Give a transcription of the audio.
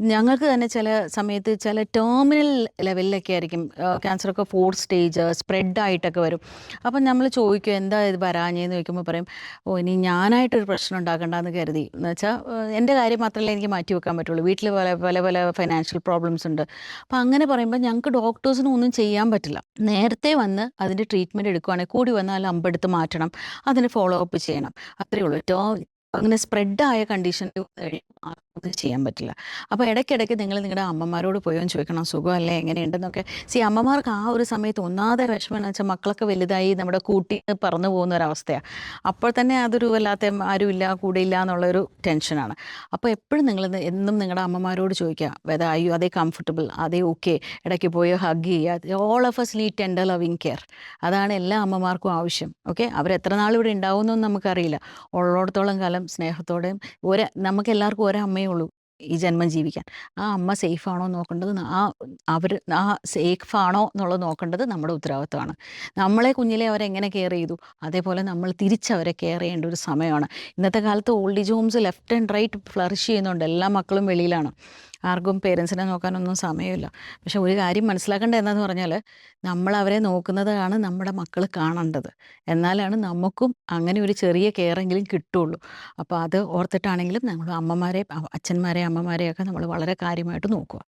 ഞങ്ങൾക്ക് തന്നെ ചില സമയത്ത് ചില ടെർമിനൽ ലെവലിലൊക്കെ ആയിരിക്കും ക്യാൻസറൊക്കെ 4th സ്റ്റേജ് സ്പ്രെഡായിട്ടൊക്കെ വരും. അപ്പം നമ്മൾ ചോദിക്കും എന്താ ഇത് വരാഞ്ഞേന്ന് ചോദിക്കുമ്പോൾ പറയും, ഓ ഇനി ഞാനായിട്ടൊരു പ്രശ്നം ഉണ്ടാക്കണ്ടെന്ന് കരുതി. എന്ന് വെച്ചാൽ എൻ്റെ കാര്യം മാത്രമല്ലേ എനിക്ക് മാറ്റി വെക്കാൻ പറ്റുള്ളൂ, വീട്ടിൽ പല പല പല ഫൈനാൻഷ്യൽ പ്രോബ്ലംസ് ഉണ്ട്. അപ്പം അങ്ങനെ പറയുമ്പോൾ ഞങ്ങൾക്ക് ഡോക്ടേഴ്സിനും ഒന്നും ചെയ്യാൻ പറ്റില്ല. നേരത്തെ വന്ന് അതിൻ്റെ ട്രീറ്റ്മെൻറ്റ് എടുക്കുകയാണെങ്കിൽ കൂടി വന്നാൽ അമ്പെടുത്ത് മാറ്റണം, അതിന് ഫോളോ അപ്പ് ചെയ്യണം, അത്രയേ ഉള്ളൂ. അങ്ങനെ സ്പ്രെഡായ കണ്ടീഷനിൽ ഒന്നും ചെയ്യാൻ പറ്റില്ല. അപ്പോൾ ഇടയ്ക്കിടയ്ക്ക് നിങ്ങൾ നിങ്ങളുടെ അമ്മമാരോട് പോയോ ചോദിക്കണം സുഖമല്ലേ എങ്ങനെയുണ്ടെന്നൊക്കെ. അമ്മമാർക്ക് ആ ഒരു സമയത്ത് ഒന്നാമത്തെ വിഷമം എന്ന് വെച്ചാൽ മക്കളൊക്കെ വലുതായി നമ്മുടെ കൂട്ടി പറന്നു പോകുന്ന ഒരവസ്ഥയാണ്. അപ്പോൾ തന്നെ അതൊരു വല്ലാത്ത ആരുമില്ല കൂടെയില്ല എന്നുള്ളൊരു ടെൻഷനാണ്. അപ്പോൾ എപ്പോഴും നിങ്ങൾ എന്നും നിങ്ങളുടെ അമ്മമാരോട് ചോദിക്കുക വെദർ ആർ യു, അതേ കംഫർട്ടബിൾ, അതേ ഓക്കെ, ഇടയ്ക്ക് പോയി ഹഗ് ചെയ്യുക. All of us need tender loving care. അതാണ് എല്ലാ അമ്മമാർക്കും ആവശ്യം. ഓക്കെ, അവരെത്ര നാൾ ഇവിടെ ഉണ്ടാവുമെന്നൊന്നും നമുക്കറിയില്ല. ഉള്ളിടത്തോളം കാലം സ്നേഹത്തോടെയും നമുക്ക് എല്ലാവർക്കും ഒരമ്മയേ ഉള്ളൂ ഈ ജന്മം ജീവിക്കാൻ. ആ അമ്മ സേഫാണോ നോക്കേണ്ടത്, ആ സേഫാണോ എന്നുള്ളത് നോക്കേണ്ടത് നമ്മുടെ ഉത്തരവാദിത്തമാണ്. നമ്മളെ കുഞ്ഞിലെ അവരെങ്ങനെ കെയർ ചെയ്തു അതേപോലെ നമ്മൾ തിരിച്ചവരെ കെയർ ചെയ്യേണ്ട ഒരു സമയമാണ്. ഇന്നത്തെ കാലത്ത് old age homes left and right flourish ചെയ്യുന്നുണ്ട്. എല്ലാ മക്കളും വെളിയിലാണ്, ആർക്കും പേരൻസിനെ നോക്കാനൊന്നും സമയമില്ല. പക്ഷെ ഒരു കാര്യം മനസ്സിലാക്കേണ്ടത് എന്താണെന്ന് പറഞ്ഞാൽ, നമ്മളവരെ നോക്കുന്നതാണ് നമ്മുടെ മക്കൾ കാണേണ്ടത്. എന്നാലാണ് നമുക്കും അങ്ങനെ ഒരു ചെറിയ കെയറെങ്കിലും കിട്ടുള്ളൂ. അപ്പോൾ അത് ഓർത്തിട്ടാണെങ്കിലും നമ്മൾ അച്ഛന്മാരെ അമ്മമാരെയൊക്കെ നമ്മൾ വളരെ കാര്യമായിട്ട് നോക്കുക.